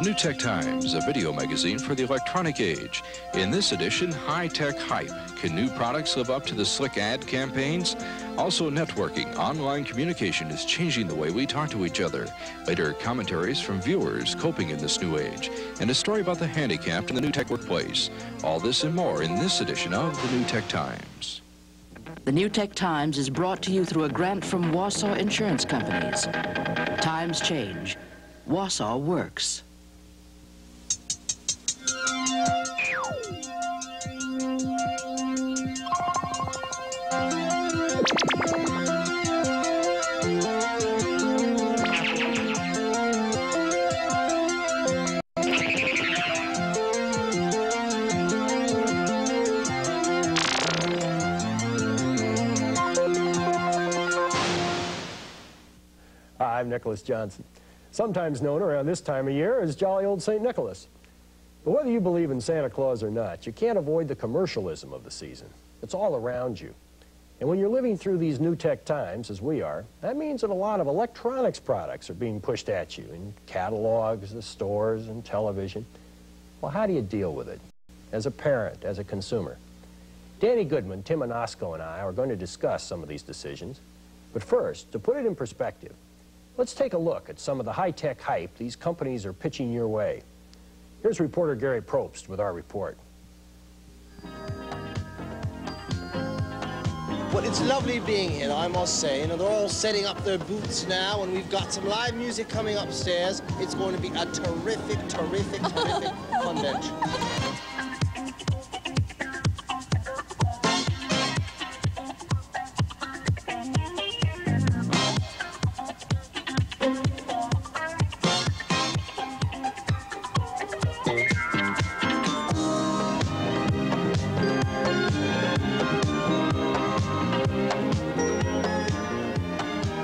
New Tech Times, a video magazine for the electronic age. In this edition, high-tech hype. Can new products live up to the slick ad campaigns? Also, networking, online communication is changing the way we talk to each other. Later, commentaries from viewers coping in this new age, and a story about the handicapped in the new tech workplace. All this and more in this edition of the New Tech Times. The New Tech Times is brought to you through a grant from Wausau Insurance Companies. Times change. Wausau works. I'm Nicholas Johnson, sometimes known around this time of year as jolly old St. Nicholas. But whether you believe in Santa Claus or not, you can't avoid the commercialism of the season. It's all around you. And when you're living through these new tech times, as we are, that means that a lot of electronics products are being pushed at you in catalogs, the stores, and television. Well, how do you deal with it as a parent, as a consumer? Danny Goodman, Tim Onosco, and I are going to discuss some of these decisions. But first, to put it in perspective, let's take a look at some of the high-tech hype these companies are pitching your way. Here's reporter Gary Probst with our report. Well, it's lovely being here, I must say. You know, they're all setting up their booths now, and we've got some live music coming upstairs. It's going to be a terrific convention.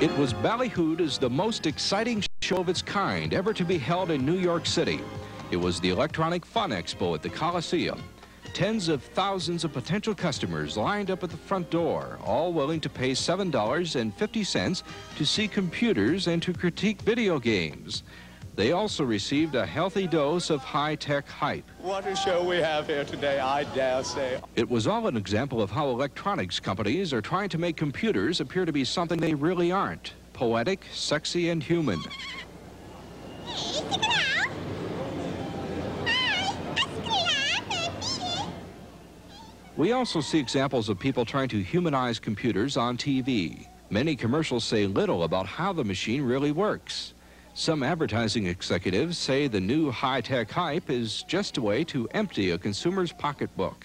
It was ballyhooed as the most exciting show of its kind ever to be held in New York City. It was the electronic Fun Expo at the Coliseum. Tens of thousands of potential customers lined up at the front door, all willing to pay $7.50 to see computers and to critique video games. They also received a healthy dose of high-tech hype. What a show we have here today, I dare say. It was all an example of how electronics companies are trying to make computers appear to be something they really aren't. Poetic, sexy, and human. We also see examples of people trying to humanize computers on TV. Many commercials say little about how the machine really works. Some advertising executives say the new high-tech hype is just a way to empty a consumer's pocketbook.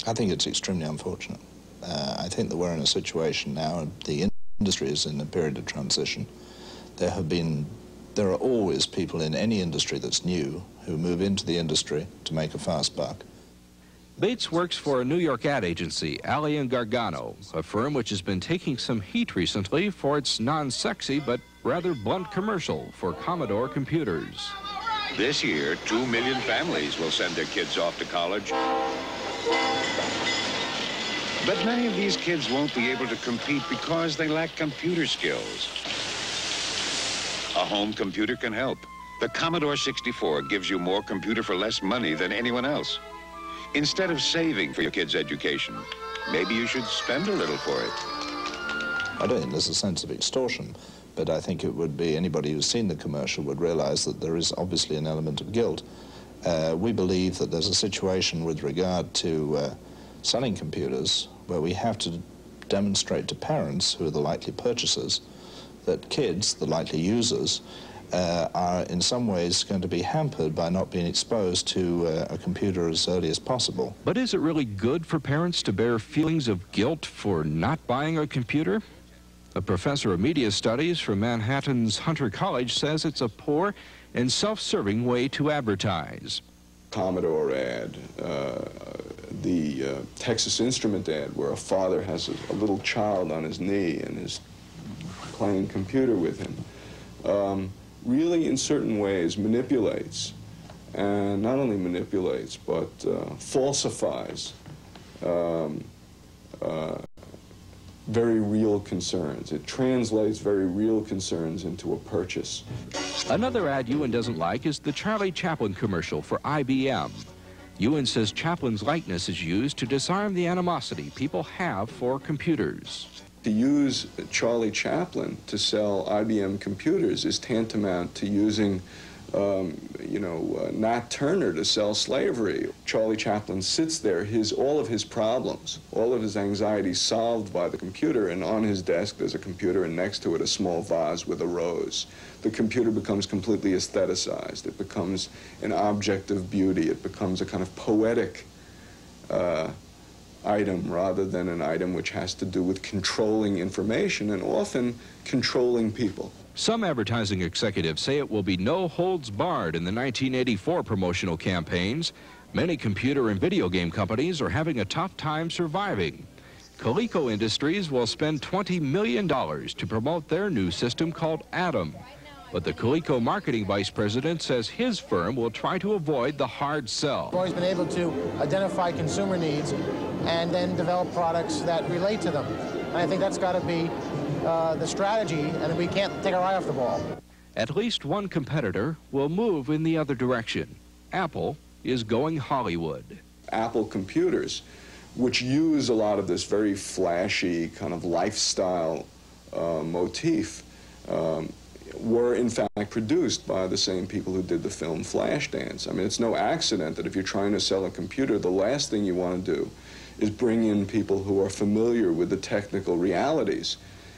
I think it's extremely unfortunate. I think that we're in a situation now, the industry is in a period of transition. There are always people in any industry that's new who move into the industry to make a fast buck. Bates works for a New York ad agency, Alley & Gargano, a firm which has been taking some heat recently for its non-sexy but rather blunt commercial for Commodore computers. This year, 2 million families will send their kids off to college. But many of these kids won't be able to compete because they lack computer skills. A home computer can help. The Commodore 64 gives you more computer for less money than anyone else. Instead of saving for your kids' education, maybe you should spend a little for it. I don't think there's a sense of extortion, but I think it would be anybody who's seen the commercial would realize that there is obviously an element of guilt. We believe that there's a situation with regard to selling computers where we have to demonstrate to parents, who are the likely purchasers, that kids, the likely users, are in some ways going to be hampered by not being exposed to a computer as early as possible. But is it really good for parents to bear feelings of guilt for not buying a computer? A professor of media studies from Manhattan's Hunter College says it's a poor and self-serving way to advertise. Commodore ad, the Texas Instrument ad, where a father has a little child on his knee and is playing computer with him. Really, in certain ways, manipulates, and not only manipulates, but falsifies very real concerns. It translates very real concerns into a purchase. Another ad Ewan doesn't like is the Charlie Chaplin commercial for IBM. Ewan says Chaplin's likeness is used to disarm the animosity people have for computers. To use Charlie Chaplin to sell IBM computers is tantamount to using Nat Turner to sell slavery. Charlie Chaplin sits there, all of his problems, all of his anxieties solved by the computer, and on his desk there's a computer and next to it a small vase with a rose. The computer becomes completely aestheticized. It becomes an object of beauty. It becomes a kind of poetic item rather than an item which has to do with controlling information and often controlling people. Some advertising executives say it will be no holds barred in the 1984 promotional campaigns. Many computer and video game companies are having a tough time surviving. Coleco Industries will spend $20 million to promote their new system called Atom. But the Coleco marketing vice president says his firm will try to avoid the hard sell. We've always been able to identify consumer needs and then develop products that relate to them. And I think that's got to be the strategy, and we can't take our eye off the ball. At least one competitor will move in the other direction. Apple is going Hollywood. Apple computers, which use a lot of this very flashy kind of lifestyle motif, were in fact produced by the same people who did the film Flashdance. I mean, it's no accident that if you're trying to sell a computer, the last thing you want to do is bring in people who are familiar with the technical realities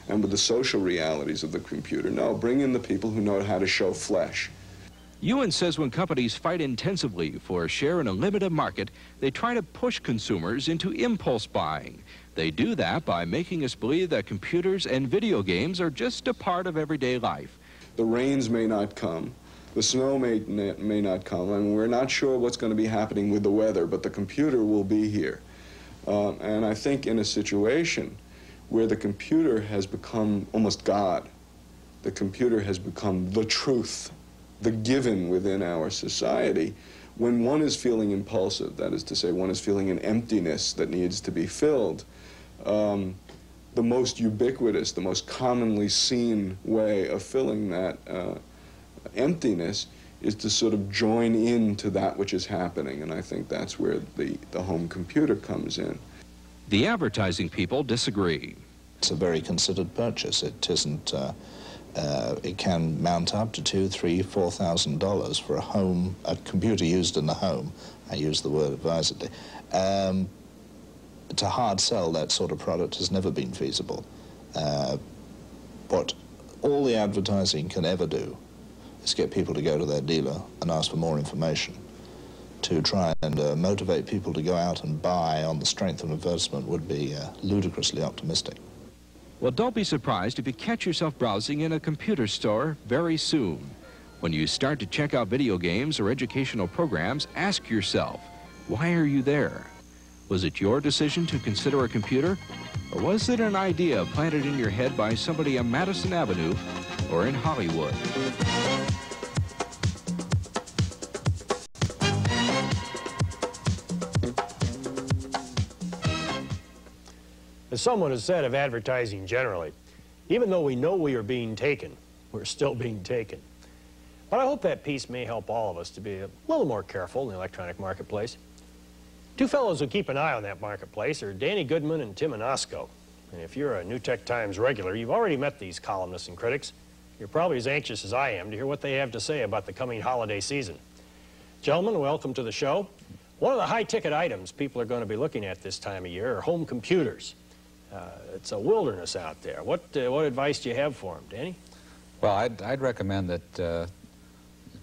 and with the social realities of the computer. No, bring in the people who know how to show flesh. Ewan says when companies fight intensively for a share in a limited market, they try to push consumers into impulse buying. They do that by making us believe that computers and video games are just a part of everyday life. The rains may not come. The snow may not come. I mean, we're not sure what's going to be happening with the weather, but the computer will be here. And I think in a situation where the computer has become almost God, the computer has become the truth, the given within our society, when one is feeling impulsive, that is to say, one is feeling an emptiness that needs to be filled, the most ubiquitous, the most commonly seen way of filling that emptiness is to sort of join into that which is happening, and I think that's where the home computer comes in. The advertising people disagree. It's a very considered purchase. It isn't, it can mount up to $2,000, $3,000, $4,000 for a computer used in the home. I use the word advisedly. To hard sell that sort of product has never been feasible. What all the advertising can ever do is get people to go to their dealer and ask for more information. To try and motivate people to go out and buy on the strength of an advertisement would be ludicrously optimistic. Well, don't be surprised if you catch yourself browsing in a computer store very soon. When you start to check out video games or educational programs, ask yourself, why are you there? Was it your decision to consider a computer? Or was it an idea planted in your head by somebody on Madison Avenue or in Hollywood? As someone has said of advertising generally, even though we know we are being taken, we're still being taken. But I hope that piece may help all of us to be a little more careful in the electronic marketplace. Two fellows who keep an eye on that marketplace are Danny Goodman and Tim Inosco. And if you're a New Tech Times regular, you've already met these columnists and critics. You're probably as anxious as I am to hear what they have to say about the coming holiday season. Gentlemen, welcome to the show. One of the high-ticket items people are going to be looking at this time of year are home computers. It's a wilderness out there. What advice do you have for them, Danny? Well, I'd recommend that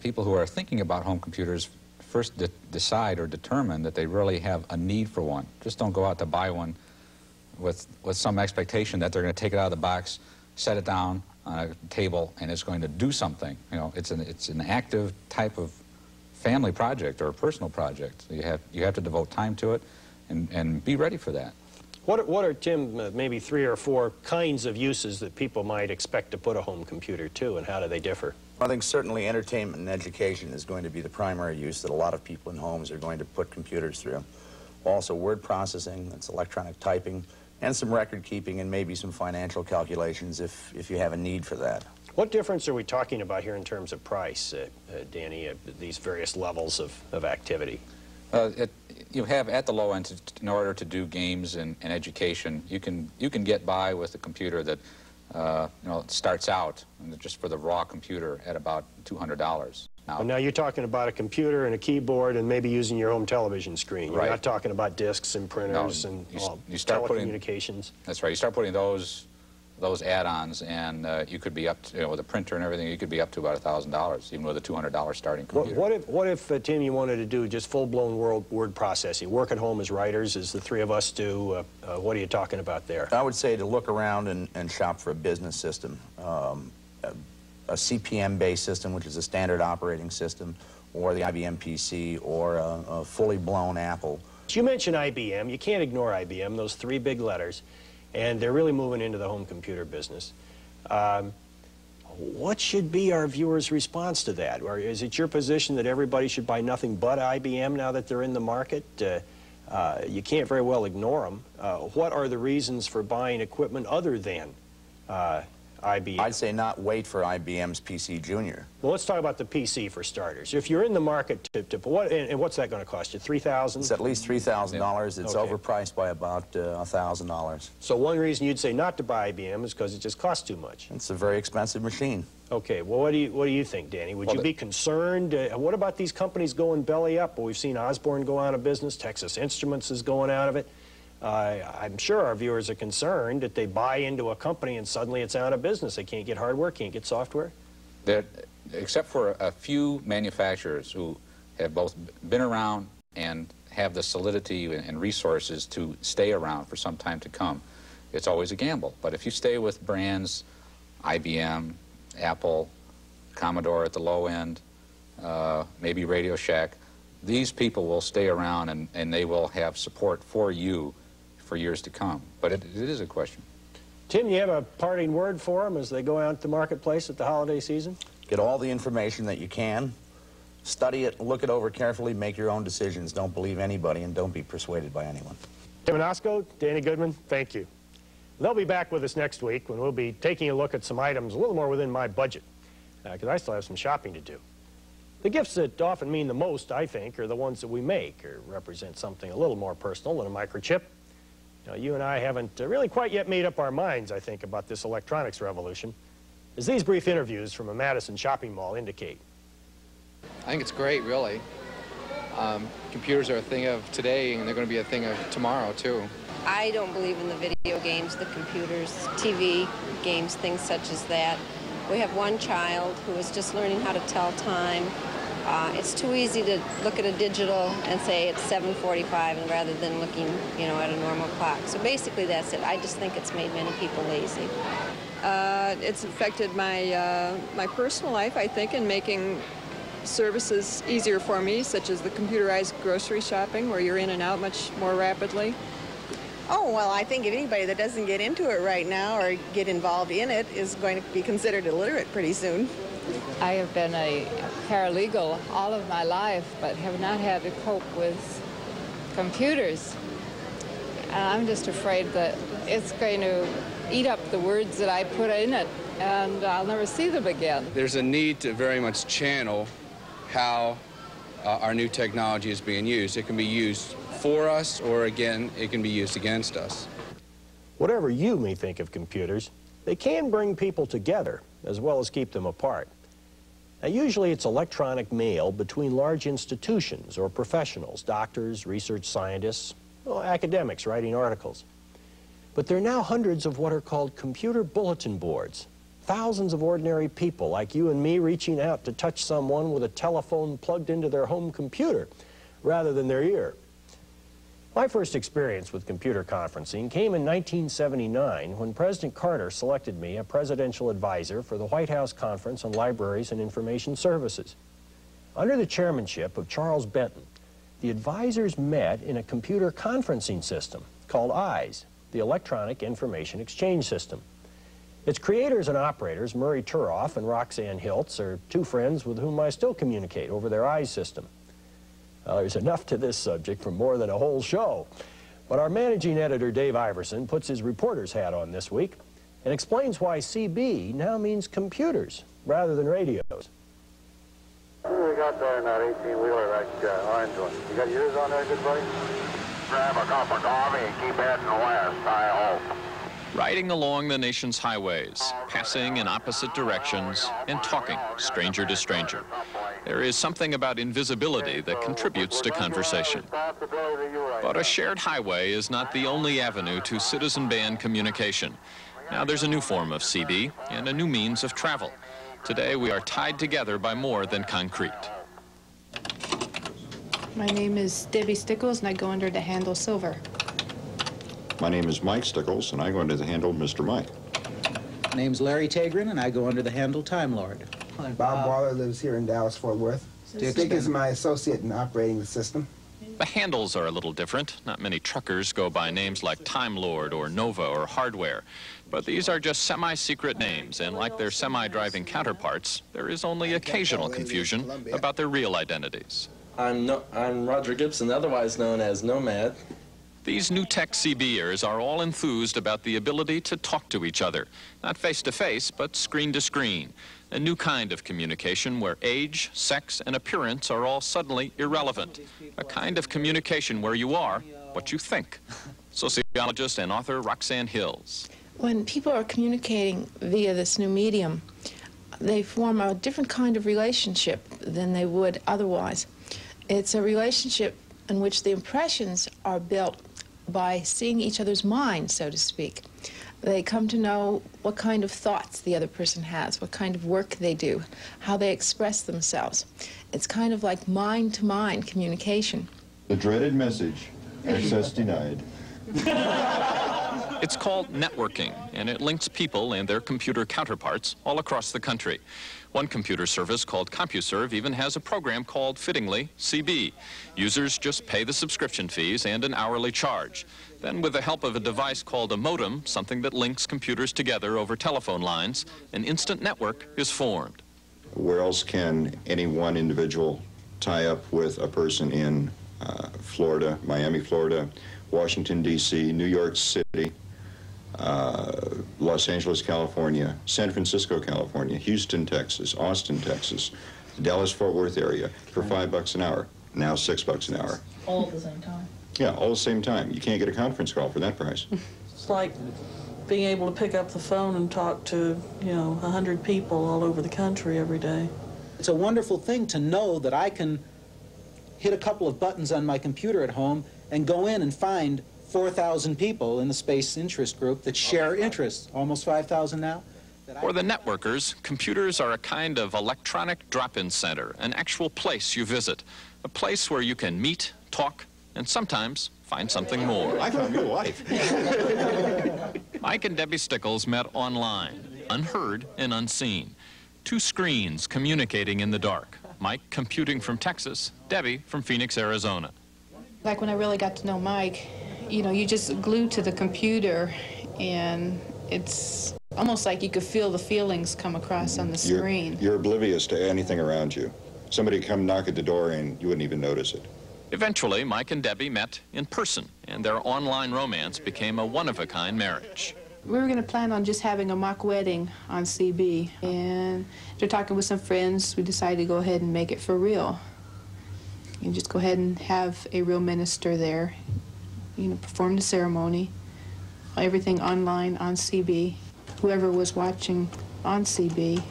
people who are thinking about home computers first decide or determine that they really have a need for one. Just don't go out to buy one with some expectation that they're going to take it out of the box, set it down on a table, and it's going to do something. You know, it's an active type of family project or a personal project. You have to devote time to it and be ready for that. What are, Tim, maybe 3 or 4 kinds of uses that people might expect to put a home computer to, and how do they differ? I think certainly entertainment and education is going to be the primary use that a lot of people in homes are going to put computers through. Also word processing, that's electronic typing, and some record keeping and maybe some financial calculations if you have a need for that. What difference are we talking about here in terms of price, Danny, these various levels of activity? You have at the low end, in order to do games and education, you can get by with a computer that starts out just for the raw computer at about $200. Now you're talking about a computer and a keyboard and maybe using your home television screen. You're not talking about discs and printers and telecommunications. That's right. You start putting those add-ons, and you could be up to, with a printer and everything, you could be up to about $1,000, even with a $200 starting computer. What if Tim, you wanted to do just full-blown word processing, work at home as writers, as the three of us do? What are you talking about there? I would say to look around and shop for a business system, a CPM-based system, which is a standard operating system, or the IBM PC, or a fully blown Apple. You mentioned IBM. You can't ignore IBM, those three big letters. And they're really moving into the home computer business. What should be our viewers' response to that? Or is it your position that everybody should buy nothing but IBM now that they're in the market? You can't very well ignore them. What are the reasons for buying equipment other than IBM? I'd say not wait for IBM's PC Junior. Well, let's talk about the PC for starters. If you're in the market what's that going to cost you? $3,000? It's at least $3,000. It's overpriced by about $1,000. So one reason you'd say not to buy IBM is because it just costs too much. It's a very expensive machine. Okay. Well, what do you think, Danny? Would you be concerned? What about these companies going belly up? Well, we've seen Osborne go out of business. Texas Instruments is going out of it. I'm sure our viewers are concerned that they buy into a company and suddenly it's out of business. They can't get hardware, can't get software. Except for a few manufacturers who have both been around and have the solidity and resources to stay around for some time to come, it's always a gamble. But if you stay with brands, IBM, Apple, Commodore at the low end, maybe Radio Shack, these people will stay around and they will have support for you for years to come. But it is a question. Tim, you have a parting word for them as they go out to the marketplace at the holiday season? Get all the information that you can, study it, look it over carefully, make your own decisions. Don't believe anybody and don't be persuaded by anyone. Tim Onosko, Danny Goodman, thank you. They'll be back with us next week when we'll be taking a look at some items a little more within my budget, because I still have some shopping to do. The gifts that often mean the most, I think, are the ones that we make or represent something a little more personal than a microchip. You and I haven't really quite yet made up our minds, I think, about this electronics revolution, as these brief interviews from a Madison shopping mall indicate. I think it's great, really. Computers are a thing of today, and they're going to be a thing of tomorrow, too. I don't believe in the video games, the computers, TV games, things such as that. We have one child who is just learning how to tell time. It's too easy to look at a digital and say it's 7:45, and rather than looking, at a normal clock. So basically that's it. I just think it's made many people lazy. It's affected my personal life, I think, in making services easier for me, such as the computerized grocery shopping, where you're in and out much more rapidly. Oh, well, I think anybody that doesn't get into it right now or get involved in it is going to be considered illiterate pretty soon. I have been a paralegal all of my life, but have not had to cope with computers. And I'm just afraid that it's going to eat up the words that I put in it, and I'll never see them again. There's a need to very much channel how our new technology is being used. It can be used for us, or again, it can be used against us. Whatever you may think of computers, they can bring people together as well as keep them apart. Now, usually it's electronic mail between large institutions or professionals, doctors, research scientists, academics writing articles. But there are now hundreds of what are called computer bulletin boards. Thousands of ordinary people like you and me reaching out to touch someone with a telephone plugged into their home computer rather than their ear. My first experience with computer conferencing came in 1979 when President Carter selected me a presidential advisor for the White House Conference on Libraries and Information Services. Under the chairmanship of Charles Benton, the advisors met in a computer conferencing system called EYES, the Electronic Information Exchange System. Its creators and operators, Murray Turoff and Roxanne Hiltz, are two friends with whom I still communicate over their EYES system. There's enough to this subject for more than a whole show. But our managing editor, Dave Iverson, puts his reporter's hat on this week and explains why CB now means computers rather than radios. What do we got there in that 18-wheeler, that orange one? You got yours on there, good buddy? Grab a cup of coffee and keep heading west, I hope. Riding along the nation's highways, passing in opposite directions, and talking stranger to stranger. There is something about invisibility that contributes to conversation. But a shared highway is not the only avenue to citizen band communication. Now there's a new form of CB and a new means of travel. Today we are tied together by more than concrete. My name is Debbie Stickles, and I go under the handle Silver. My name is Mike Stickles, and I go under the handle Mr. Mike. My name's Larry Tagrin, and I go under the handle Time Lord. Bob Waller lives here in Dallas, Fort Worth. Dick is my associate in operating the system. The handles are a little different. Not many truckers go by names like Time Lord or Nova or Hardware. But these are just semi-secret names, and like their semi-driving counterparts, there is only occasional confusion about their real identities. I'm Roger Gibson, otherwise known as Nomad. These new tech CBers are all enthused about the ability to talk to each other, not face-to-face, but screen-to-screen. A new kind of communication where age, sex, and appearance are all suddenly irrelevant. A kind of communication where you are what you think. Sociologist and author Roxanne Hills. When people are communicating via this new medium, they form a different kind of relationship than they would otherwise. It's a relationship in which the impressions are built by seeing each other's minds, so to speak. They come to know what kind of thoughts the other person has, what kind of work they do, how they express themselves. It's kind of like mind-to-mind communication. The dreaded message, access denied. It's called networking, and it links people and their computer counterparts all across the country. One computer service called CompuServe even has a program called, fittingly, CB. Users just pay the subscription fees and an hourly charge. Then, with the help of a device called a modem, something that links computers together over telephone lines, an instant network is formed. Where else can any one individual tie up with a person in Florida, Miami, Florida, Washington, D.C., New York City, Los Angeles, California, San Francisco, California, Houston, Texas, Austin, Texas, the Dallas-Fort Worth area for $5 an hour, now $6 an hour. All at the same time. Yeah, all at the same time. You can't get a conference call for that price. It's like being able to pick up the phone and talk to, 100 people all over the country every day. It's a wonderful thing to know that I can hit a couple of buttons on my computer at home and go in and find 4,000 people in the space interest group that share interests, almost 5,000 now. For the networkers, computers are a kind of electronic drop-in center, an actual place you visit, a place where you can meet, talk, and sometimes find something more. I found your wife. Mike and Debbie Stickles met online, unheard and unseen. Two screens communicating in the dark. Mike computing from Texas, Debbie from Phoenix, Arizona. Like when I really got to know Mike, you just glued to the computer, and it's almost like you could feel the feelings come across on the screen. You're oblivious to anything around you. Somebody come knock at the door and you wouldn't even notice it. Eventually, Mike and Debbie met in person, and their online romance became a one-of-a-kind marriage. We were going to plan on just having a mock wedding on CB, and after talking with some friends, we decided to go ahead and make it for real. You just go ahead and have a real minister there, perform the ceremony, everything online on CB. Whoever was watching on CB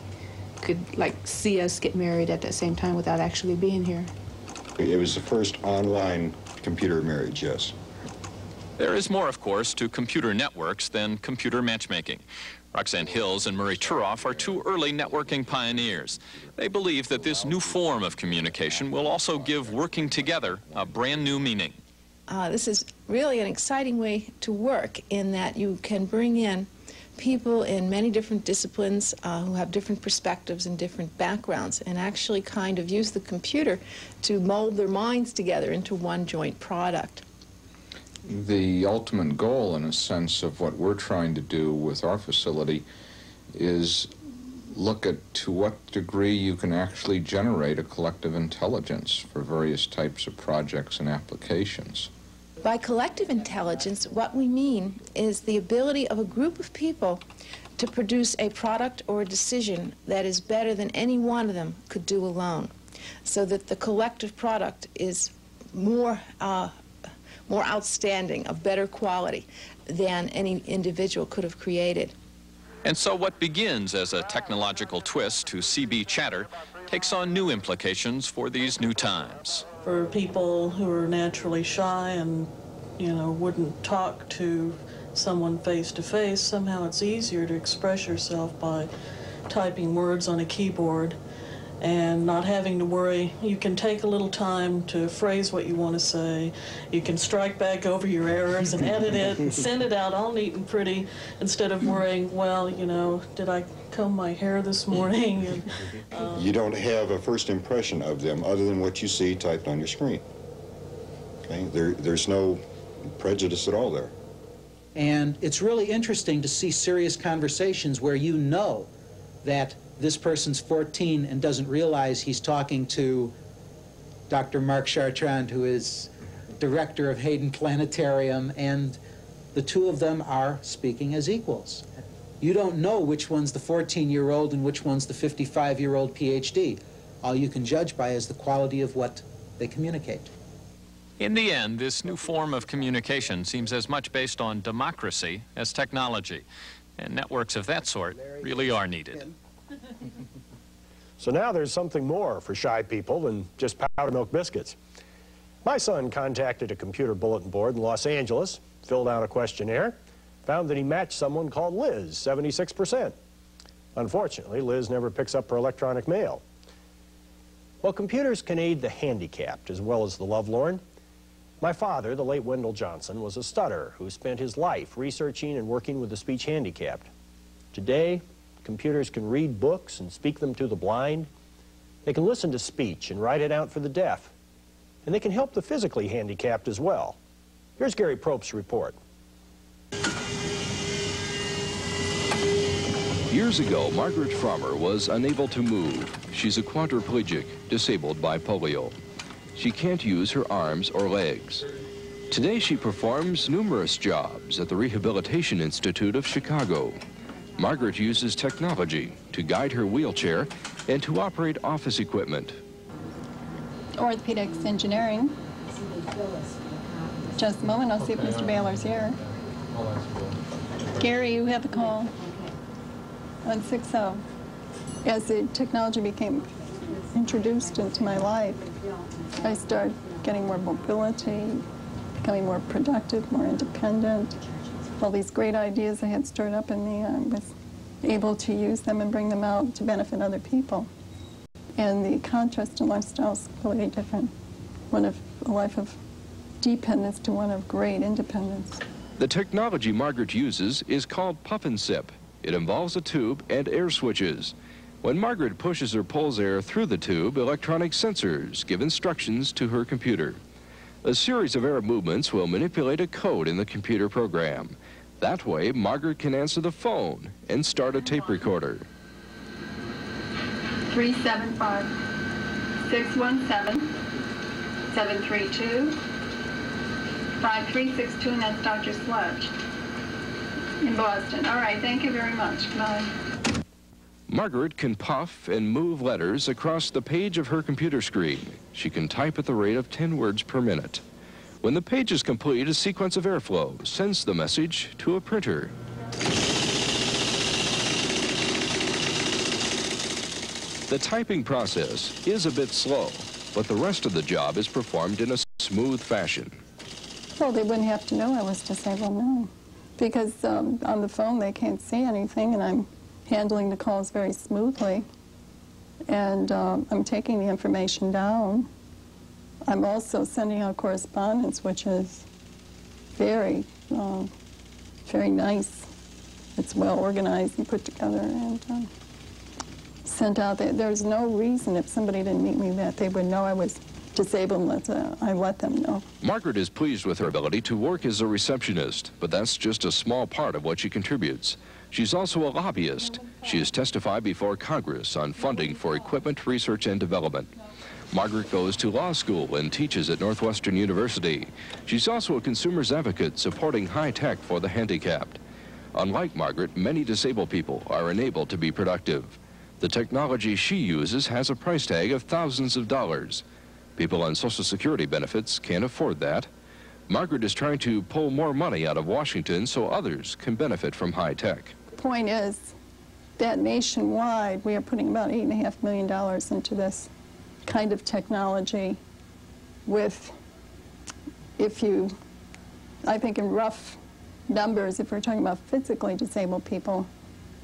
could, see us get married at the same time without actually being here. It was the first online computer marriage, yes. There is more, of course, to computer networks than computer matchmaking. Roxanne Hills and Murray Turoff are two early networking pioneers. They believe that this new form of communication will also give working together a brand new meaning. This is really an exciting way to work in that you can bring in people in many different disciplines who have different perspectives and different backgrounds, and actually kind of use the computer to mold their minds together into one joint product. The ultimate goal, in a sense, of what we're trying to do with our facility is look at to what degree you can actually generate a collective intelligence for various types of projects and applications. By collective intelligence, what we mean is the ability of a group of people to produce a product or a decision that is better than any one of them could do alone, so that the collective product is more outstanding, of better quality than any individual could have created. And so what begins as a technological twist to CB chatter takes on new implications for these new times. For people who are naturally shy and, you know, wouldn't talk to someone face to face, somehow it's easier to express yourself by typing words on a keyboard and not having to worry. You can take a little time to phrase what you want to say. You can strike back over your errors and edit it and send it out all neat and pretty instead of worrying, well, you know, did I comb my hair this morning? And, you don't have a first impression of them other than what you see typed on your screen. Okay? There's no prejudice at all there. And it's really interesting to see serious conversations where you know that this person's 14 and doesn't realize he's talking to Dr. Mark Chartrand, who is director of Hayden Planetarium, and the two of them are speaking as equals. You don't know which one's the 14-year-old and which one's the 55-year-old PhD. All you can judge by is the quality of what they communicate. In the end, this new form of communication seems as much based on democracy as technology, and networks of that sort really are needed. So now there's something more for shy people than just powder milk biscuits. My son contacted a computer bulletin board in Los Angeles, filled out a questionnaire, found that he matched someone called Liz, 76%. Unfortunately, Liz never picks up her electronic mail. Well, computers can aid the handicapped as well as the lovelorn. My father, the late Wendell Johnson, was a stutterer who spent his life researching and working with the speech handicapped. Today, computers can read books and speak them to the blind. They can listen to speech and write it out for the deaf. And they can help the physically handicapped as well. Here's Gary Prope's report. Years ago, Margaret Farmer was unable to move. She's a quadriplegic, disabled by polio. She can't use her arms or legs. Today, she performs numerous jobs at the Rehabilitation Institute of Chicago. Margaret uses technology to guide her wheelchair and to operate office equipment. Orthopedics engineering. Just a moment, I'll see if Mr. Baylor's here. Gary, you have the call. 160. As the technology became introduced into my life, I started getting more mobility, becoming more productive, more independent. All these great ideas I had stirred up in me, I was able to use them and bring them out to benefit other people. And the contrast in lifestyle is really different. One of a life of dependence to one of great independence. The technology Margaret uses is called Puff and Sip. It involves a tube and air switches. When Margaret pushes or pulls air through the tube, electronic sensors give instructions to her computer. A series of air movements will manipulate a code in the computer program. That way, Margaret can answer the phone and start a tape recorder. 375-617-732-5362, and that's Dr. Sledge in Boston. All right, thank you very much. Bye. Margaret can puff and move letters across the page of her computer screen. She can type at the rate of 10 words per minute. When the page is complete, a sequence of airflow sends the message to a printer. The typing process is a bit slow, but the rest of the job is performed in a smooth fashion. Well, they wouldn't have to know I was disabled, no. Because on the phone they can't see anything, and I'm handling the calls very smoothly. And I'm taking the information down. I'm also sending out correspondence, which is very, very nice. It's well organized and put together and sent out. There's no reason if somebody didn't meet me that they would know I was disabled. I let them know. Margaret is pleased with her ability to work as a receptionist, but that's just a small part of what she contributes. She's also a lobbyist. She has testified before Congress on funding for equipment, research, and development. Margaret goes to law school and teaches at Northwestern University. She's also a consumer's advocate supporting high tech for the handicapped. Unlike Margaret, many disabled people are unable to be productive. The technology she uses has a price tag of thousands of dollars. People on Social Security benefits can't afford that. Margaret is trying to pull more money out of Washington so others can benefit from high tech. The point is that nationwide we are putting about $8.5 million into this kind of technology with, I think in rough numbers, if we're talking about physically disabled people,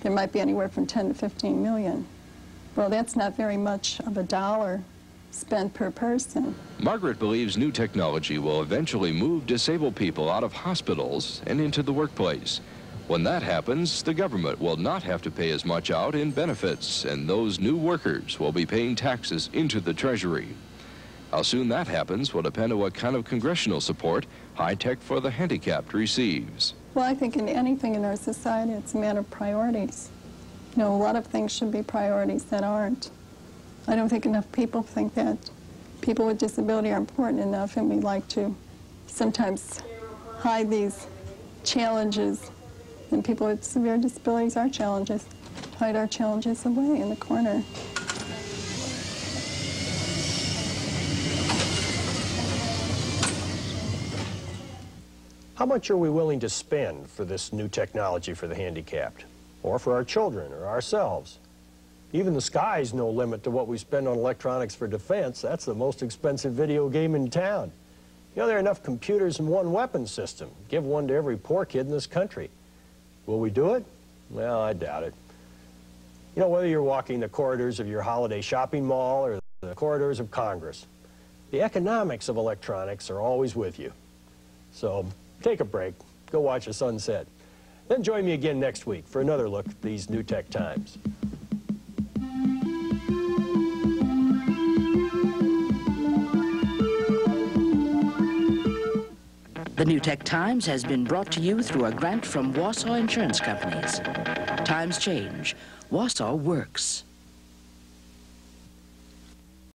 there might be anywhere from 10 to 15 million. Well, that's not very much of a dollar spent per person. Margaret believes new technology will eventually move disabled people out of hospitals and into the workplace. When that happens, the government will not have to pay as much out in benefits, and those new workers will be paying taxes into the Treasury. How soon that happens will depend on what kind of congressional support High Tech for the Handicapped receives. Well, I think in anything in our society, it's a matter of priorities. You know, a lot of things should be priorities that aren't. I don't think enough people think that people with disability are important enough, and we like to sometimes hide these challenges. And people with severe disabilities are challenges. Hide our challenges away in the corner. How much are we willing to spend for this new technology for the handicapped, or for our children or ourselves? Even the sky's no limit to what we spend on electronics for defense. That's the most expensive video game in town. You know, there are enough computers in one weapon system. Give one to every poor kid in this country. Will we do it? Well, I doubt it. You know, whether you're walking the corridors of your holiday shopping mall or the corridors of Congress, the economics of electronics are always with you. So take a break, go watch the sunset. Then join me again next week for another look at these new tech times. The New Tech Times has been brought to you through a grant from Wausau Insurance Companies. Times change. Wausau works.